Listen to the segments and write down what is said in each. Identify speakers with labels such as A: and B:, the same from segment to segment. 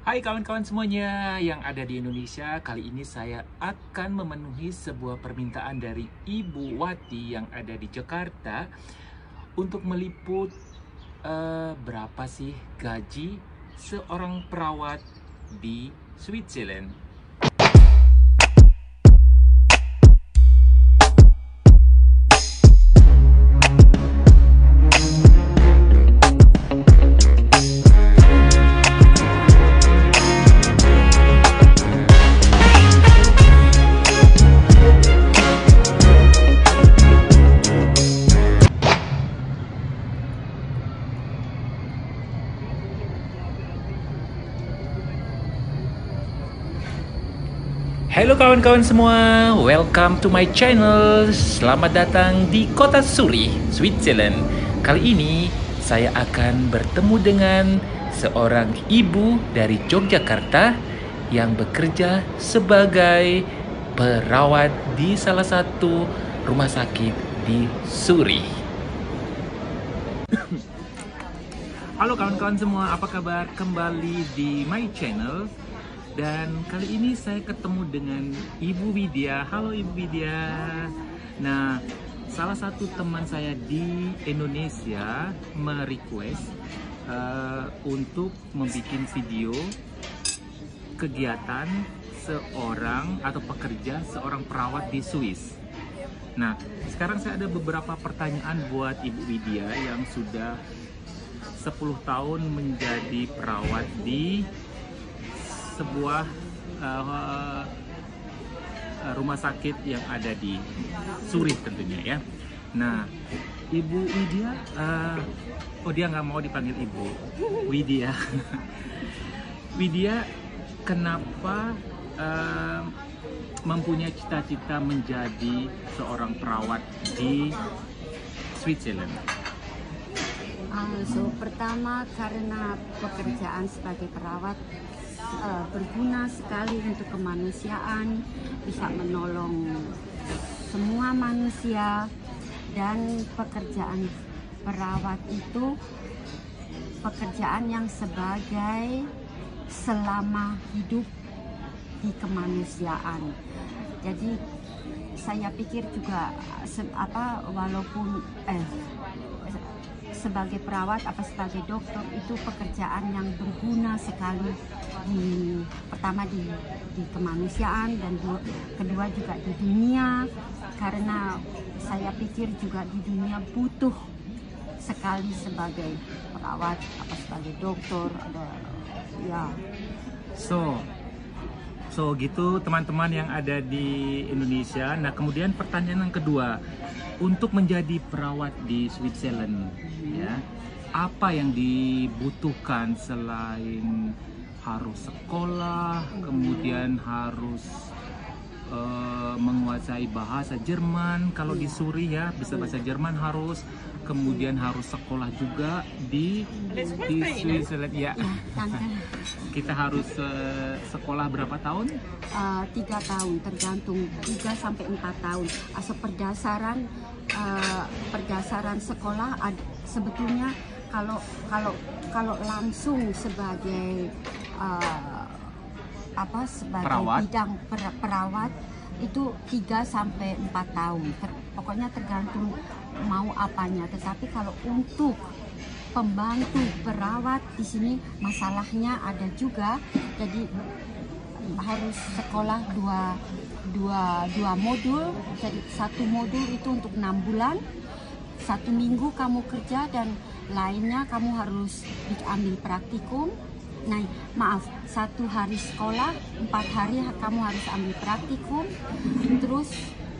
A: Hai kawan-kawan semuanya yang ada di Indonesia. Kali ini saya akan memenuhi sebuah permintaan dari Ibu Wati yang ada di Jakarta untuk meliput berapa sih gaji seorang perawat di Switzerland. Halo kawan-kawan semua, welcome to my channel. Selamat datang di kota Zurich, Switzerland. Kali ini saya akan bertemu dengan seorang ibu dari Yogyakarta yang bekerja sebagai perawat di salah satu rumah sakit di Zurich. Halo kawan-kawan semua, apa kabar? Kembali di my channel. Dan kali ini saya ketemu dengan Ibu Widya. Halo Ibu Widya. Nah, salah satu teman saya di Indonesia merequest untuk membuat video kegiatan seorang atau pekerja seorang perawat di Swiss. Nah, sekarang saya ada beberapa pertanyaan buat Ibu Widya yang sudah 10 tahun menjadi perawat di sebuah rumah sakit yang ada di Zurich tentunya ya. Nah, Ibu Widya, dia nggak mau dipanggil Ibu Widya. Widya, kenapa mempunyai cita-cita menjadi seorang perawat di Switzerland?
B: Pertama karena pekerjaan sebagai perawat berguna sekali untuk kemanusiaan, bisa menolong semua manusia, dan pekerjaan perawat itu pekerjaan yang sebagai selama hidup di kemanusiaan. Jadi saya pikir juga walaupun sebagai perawat sebagai dokter itu pekerjaan yang berguna sekali pertama di kemanusiaan, dan kedua juga di dunia, karena saya pikir juga di dunia butuh sekali sebagai perawat sebagai dokter ya.
A: So gitu teman-teman yang ada di Indonesia. Nah, kemudian pertanyaan yang kedua, untuk menjadi perawat di Switzerland ya, apa yang dibutuhkan selain harus sekolah, kemudian harus menguasai bahasa Jerman, kalau di Zurich ya bisa bahasa Jerman harus, kemudian harus sekolah juga di Switzerland ya. Kita harus sekolah berapa tahun?
B: 3 tahun, tergantung 3 sampai 4 tahun. Asal perdasarkan sekolah sebetulnya kalau langsung sebagai
A: perawat,
B: bidang perawat itu 3 sampai 4 tahun. Pokoknya tergantung mau apanya. Tetapi kalau untuk pembantu perawat di sini masalahnya ada juga. Jadi harus sekolah dua modul. Jadi satu modul itu untuk 6 bulan. 1 minggu kamu kerja dan lainnya kamu harus diambil praktikum. Nah, maaf, 1 hari sekolah, 4 hari kamu harus ambil praktikum. Terus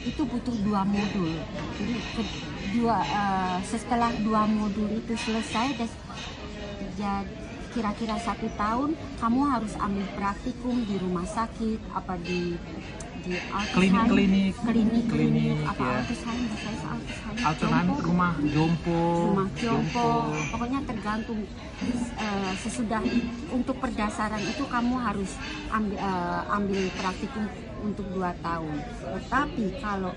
B: itu butuh 2 modul. Jadi setelah 2 modul itu selesai, kira-kira 1 tahun kamu harus ambil praktikum di rumah sakit, di
A: klinik rumah jompo.
B: Pokoknya tergantung. Sesudah untuk perdasarkan itu kamu harus ambil praktikum untuk 2 tahun. Tetapi kalau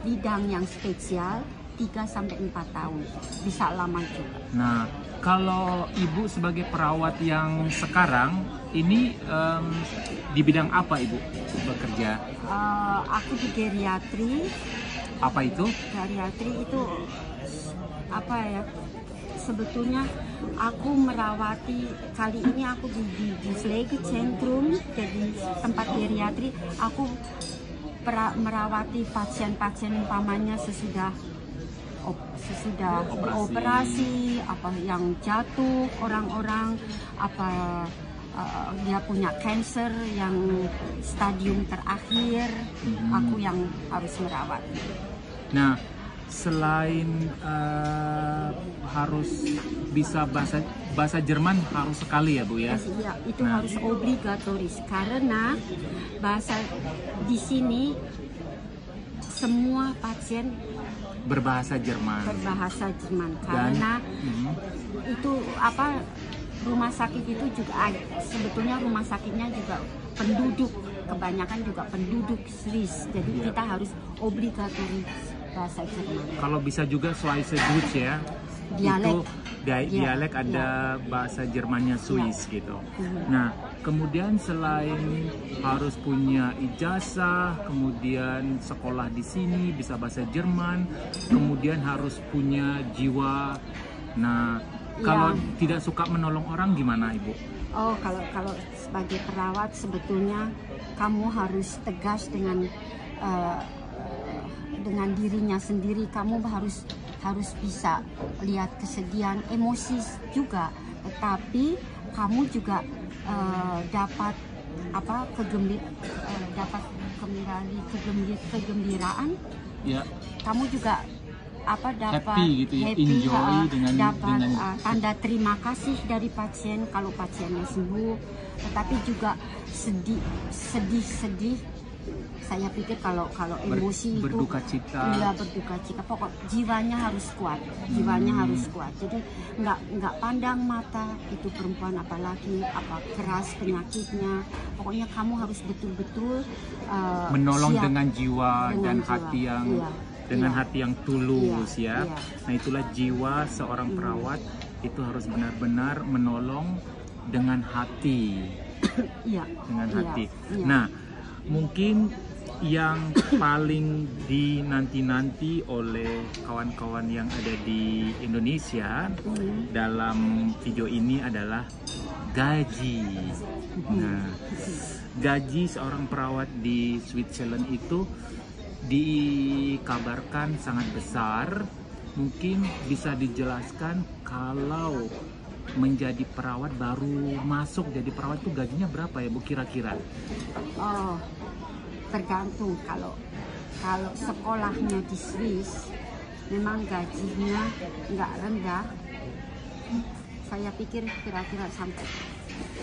B: bidang yang spesial 3 sampai 4 tahun, bisa lama juga.
A: Nah, kalau ibu sebagai perawat yang sekarang ini di bidang apa Ibu bekerja?
B: Aku di geriatri.
A: Apa itu?
B: Geriatri itu apa ya? Sebetulnya aku merawati, kali ini aku di Pflegezentrum, jadi tempat geriatri. Aku merawati pasien-pasien umpamanya sesudah operasi, apa yang jatuh, orang-orang apa dia punya cancer yang stadium terakhir, aku yang harus merawat.
A: Nah, selain harus bisa bahasa Jerman harus sekali ya Bu ya?
B: Ya, itu harus obligatoris karena bahasa di sini semua pasien
A: berbahasa Jerman.
B: Karena itu apa, rumah sakit itu juga sebetulnya rumah sakitnya juga penduduk, kebanyakan juga penduduk Swiss, jadi kita harus obligatoris bahasa Jerman.
A: Kalau bisa juga Schweizerdeutsch ya,
B: dialek.
A: Itu dialek ada bahasa Jermannya Swiss gitu. Nah, kemudian selain harus punya ijazah, kemudian sekolah di sini bisa bahasa Jerman, kemudian harus punya jiwa. Nah, kalau tidak suka menolong orang gimana Ibu?
B: Oh, kalau sebagai perawat sebetulnya kamu harus tegas dengan dirinya sendiri. Kamu harus bisa lihat kesedihan, emosi juga, tetapi kamu juga dapat apa dapat kembali kegembiraan. Ya. Kamu juga apa dapat
A: happy gitu ya, enjoy
B: dapat tanda terima kasih dari pasien kalau pasiennya sembuh, tetapi juga sedih. Saya pikir kalau emosi
A: berduka cita.
B: Iya, berduka cita. Pokok jiwanya harus kuat. Jadi nggak pandang mata itu perempuan apalagi apa keras penyakitnya. Pokoknya kamu harus betul-betul
A: menolong
B: siap
A: dengan jiwa dan hati yang hati yang tulus ya. Nah, itulah jiwa seorang perawat, itu harus benar-benar menolong dengan hati. Dengan hati. Nah, mungkin yang paling dinanti-nanti oleh kawan-kawan yang ada di Indonesia dalam video ini adalah gaji. Nah, gaji seorang perawat di Switzerland itu dikabarkan sangat besar. Mungkin bisa dijelaskan kalau menjadi perawat, baru masuk jadi perawat itu gajinya berapa ya Bu kira-kira?
B: Oh, tergantung. Kalau sekolahnya di Swiss memang gajinya nggak rendah. Saya pikir kira-kira sampai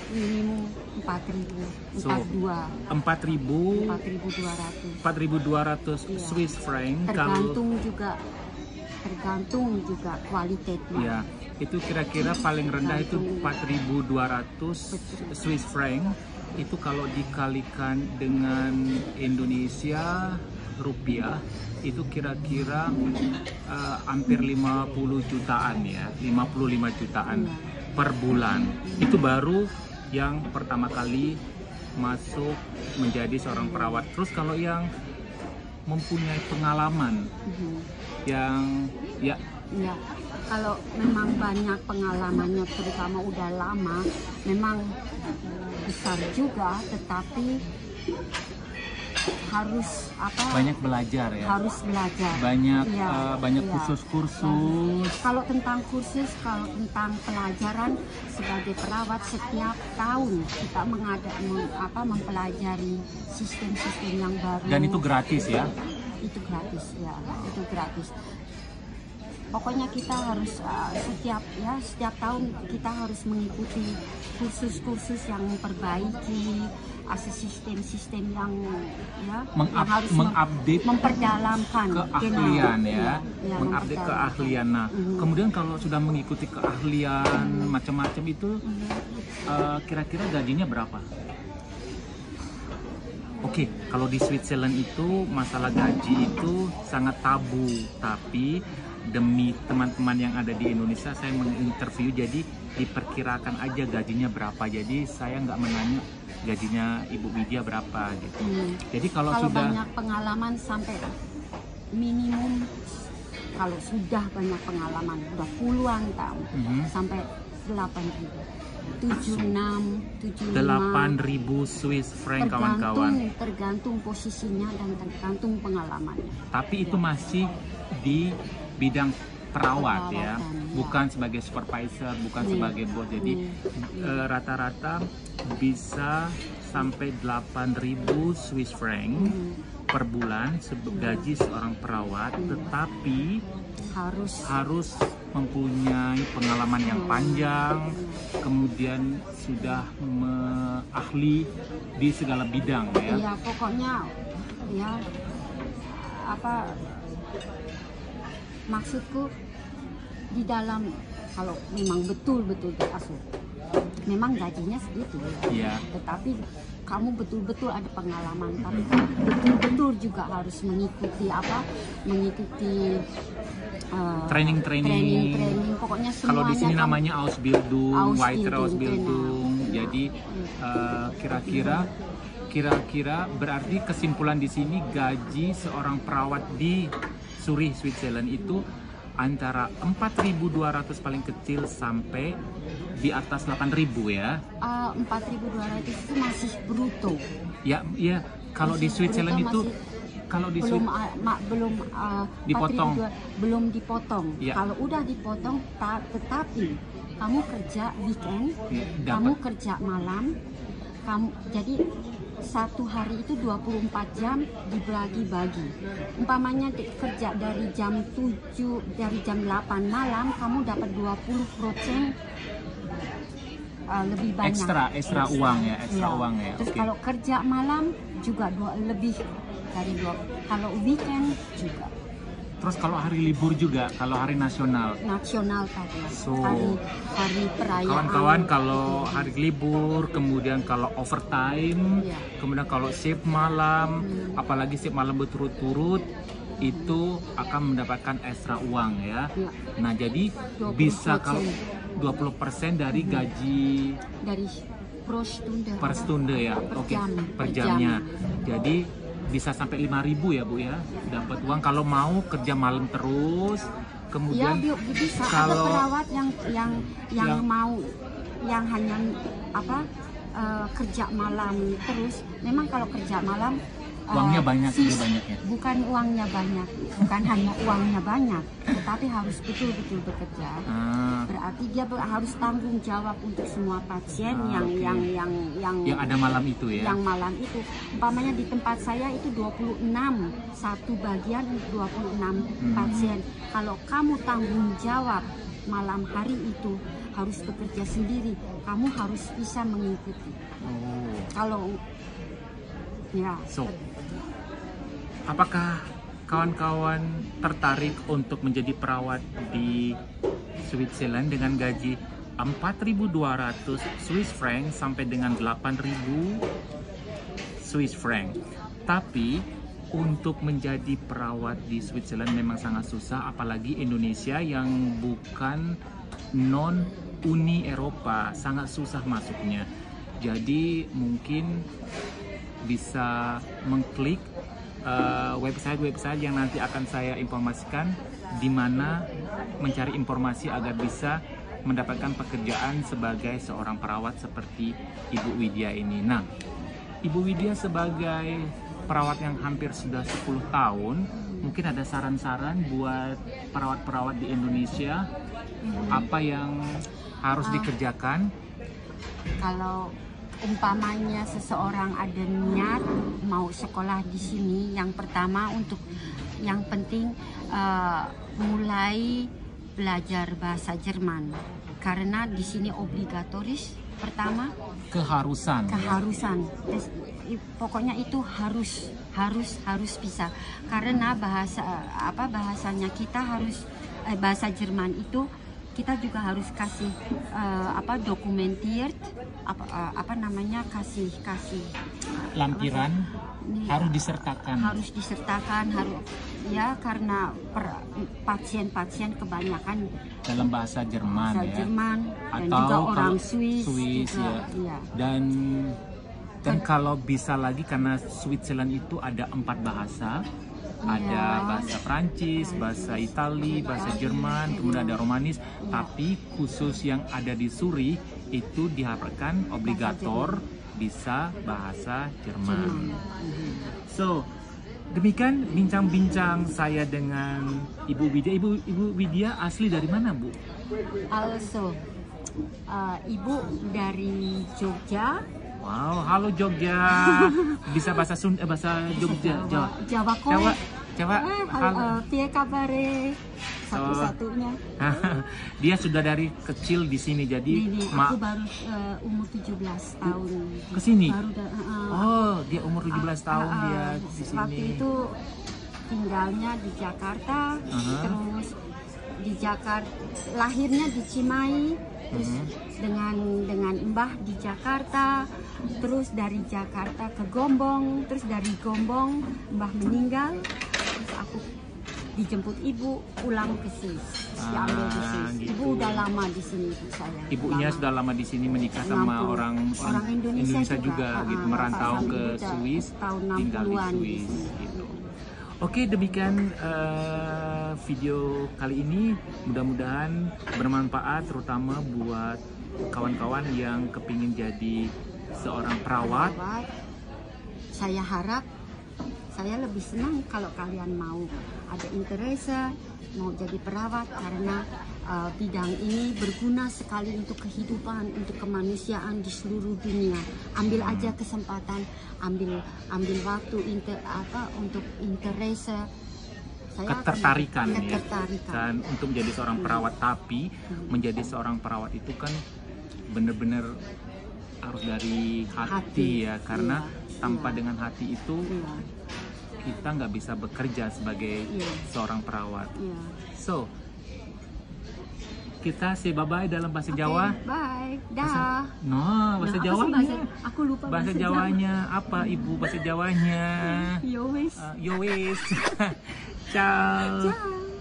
B: minimum 4.200
A: Swiss franc.
B: Tergantung juga kualitasnya.
A: Ya, itu kira-kira paling rendah itu 4.200 Swiss franc. Itu kalau dikalikan dengan Indonesia rupiah itu kira-kira hampir 50 jutaan ya, 55 jutaan per bulan. Itu baru yang pertama kali masuk menjadi seorang perawat. Terus kalau yang mempunyai pengalaman yang
B: kalau memang banyak pengalamannya, terutama udah lama, memang besar juga, tetapi harus
A: banyak belajar ya.
B: Harus belajar.
A: Banyak kursus-kursus.
B: Kalau tentang tentang pelajaran sebagai perawat, setiap tahun kita mempelajari sistem-sistem yang baru.
A: Dan itu gratis ya?
B: Itu gratis. Pokoknya kita harus setiap tahun kita harus mengikuti kursus-kursus yang memperbaiki sistem-sistem yang harus
A: mengupdate,
B: memperdalamkan
A: keahlian mengupdate keahlian. Nah, kemudian kalau sudah mengikuti keahlian macam-macam itu, kira-kira gajinya berapa? Oke, kalau di Switzerland itu masalah gaji itu sangat tabu, tapi demi teman-teman yang ada di Indonesia saya menginterview, jadi diperkirakan aja gajinya berapa. Jadi saya nggak menanya gajinya Ibu Widya berapa gitu. Jadi kalau sudah
B: banyak pengalaman sampai minimum, kalau sudah banyak pengalaman udah puluhan tahun sampai 8.000, 76,
A: 8.000 Swiss franc kawan-kawan.
B: Tergantung posisinya dan tergantung pengalamannya.
A: Tapi itu masih di bidang perawat ya, bukan sebagai supervisor, bukan sebagai bos. Jadi rata-rata bisa sampai 8.000 Swiss franc per bulan gaji seorang perawat, tetapi harus mempunyai pengalaman yang panjang, kemudian sudah ahli di segala bidang ya.
B: Iya, pokoknya ya apa maksudku di dalam, kalau memang betul-betul diasuh, memang gajinya segitu ya. Tetapi kamu betul-betul ada pengalaman, tapi betul-betul juga harus mengikuti training, pokoknya semuanya.
A: Kalau di sini namanya Ausbildung, Weiter
B: Ausbildung.
A: Ausbildung. Jadi kira-kira berarti kesimpulan di sini gaji seorang perawat di Zurich, Switzerland itu antara 4.200 paling kecil sampai di atas 8.000 ya.
B: 4.200 itu masih bruto.
A: Ya, kalau di Switzerland itu
B: belum
A: dipotong.
B: Belum dipotong.
A: Ya.
B: Kalau udah dipotong, tetapi kamu kerja weekend, kamu kerja malam, jadi satu hari itu 24 jam dibagi-bagi. Umpamanya kerja dari jam 7, dari jam 8 malam, kamu dapat 20% lebih banyak.
A: Ekstra uang ya, uang ya.
B: Terus kalau kerja malam juga lebih dari 2. Kalau weekend juga.
A: Terus kalau hari libur juga, kalau hari nasional
B: Tadi. Hari perayaan.
A: Kawan-kawan, kalau hari libur, kemudian kalau overtime, kemudian kalau shift malam, apalagi shift malam berturut-turut, itu akan mendapatkan ekstra uang ya. Nah, jadi
B: 20%.
A: bisa kalau 20% dari gaji
B: dari per
A: stunde ya. Per jamnya. Jadi bisa sampai 5.000 ya Bu ya, dapat uang kalau mau kerja malam terus. Kemudian
B: bisa
A: kalau
B: ada perawat yang mau, yang hanya kerja malam terus. Memang kalau kerja malam
A: uangnya banyak, ya.
B: Bukan uangnya banyak, bukan hanya uangnya banyak, tetapi harus betul-betul bekerja. Berarti dia harus tanggung jawab untuk semua pasien yang
A: ada malam itu ya.
B: Yang malam itu, umpamanya di tempat saya itu 26, satu bagian untuk 26 pasien. Kalau kamu tanggung jawab malam hari itu harus bekerja sendiri, kamu harus bisa mengikuti. Kalau
A: apakah kawan-kawan tertarik untuk menjadi perawat di Switzerland dengan gaji 4.200 Swiss franc sampai dengan 8.000 Swiss franc? Tapi untuk menjadi perawat di Switzerland memang sangat susah, apalagi Indonesia yang bukan non-Uni Eropa, sangat susah masuknya. Jadi mungkin bisa mengklik website yang nanti akan saya informasikan, di mana mencari informasi agar bisa mendapatkan pekerjaan sebagai seorang perawat seperti Ibu Widya ini. Nah, Ibu Widya sebagai perawat yang hampir sudah 10 tahun, mungkin ada saran-saran buat perawat-perawat di Indonesia, apa yang harus dikerjakan?
B: Kalau umpamanya seseorang ada niat mau sekolah di sini, yang pertama yang penting mulai belajar bahasa Jerman, karena di sini obligatoris. Pertama keharusan. Pokoknya itu harus bisa, karena bahasanya kita harus bahasa Jerman itu kita juga harus kasih dokumentir apa namanya kasih
A: Lampiran harus disertakan.
B: harus ya karena pasien-pasien kebanyakan
A: Dalam bahasa Jerman
B: bahasa
A: ya.
B: Jerman dan
A: Atau
B: juga orang
A: kalau
B: Swiss
A: ya.
B: juga, iya.
A: Dan kalau bisa lagi karena Switzerland itu ada 4 bahasa. Ada bahasa Prancis, bahasa Itali, bahasa Jerman, kemudian ada Romanis. Tapi khusus yang ada di Zurich itu diharapkan obligator bisa bahasa Jerman. So, demikian bincang-bincang saya dengan Ibu Widya. Ibu Widya asli dari mana, Bu?
B: Also, ibu dari Jogja.
A: Wow, halo Jogja. Bisa bahasa Jogja,
B: Jawa Kowe.
A: Jawa. Halo.
B: Piye kabare? Satu-satunya.
A: Dia sudah dari kecil di sini, jadi
B: Aku baru umur 17 tahun.
A: Ke sini?
B: Baru
A: Oh, dia umur 17 tahun dia di sini.
B: Waktu itu tinggalnya di Jakarta, terus di Jakarta lahirnya di Cimahi, terus dengan Mbah di Jakarta, terus dari Jakarta ke Gombong, terus dari Gombong Mbah meninggal, terus aku dijemput ibu pulang ke Swiss, diambil di Swiss.
A: Gitu.
B: Ibu udah lama di sini, ibu saya.
A: Ibunya sudah lama di sini, menikah sama orang Indonesia juga gitu, merantau ke Swiss, tinggal di Swiss gitu. Oke, demikian video kali ini, mudah-mudahan bermanfaat terutama buat kawan-kawan yang kepingin jadi seorang perawat.
B: Saya harap, saya lebih senang kalau kalian mau ada interest, mau jadi perawat, karena bidang ini berguna sekali untuk kehidupan, untuk kemanusiaan di seluruh dunia. Ambil aja kesempatan, ambil waktu untuk interest.
A: Ketertarikan ya.
B: Ketertarikan.
A: Dan untuk menjadi seorang perawat, tapi menjadi seorang perawat itu kan benar-benar harus dari hati ya, karena tanpa dengan hati itu kita nggak bisa bekerja sebagai seorang perawat. So, kita say bye-bye dalam bahasa Jawa.
B: Bye, dah.
A: Bahasa Jawanya.
B: Aku lupa
A: bahasa Jawanya apa, Ibu? Bahasa Jawanya.
B: Yo wis.
A: Yo wis. Ciao.
B: Ciao.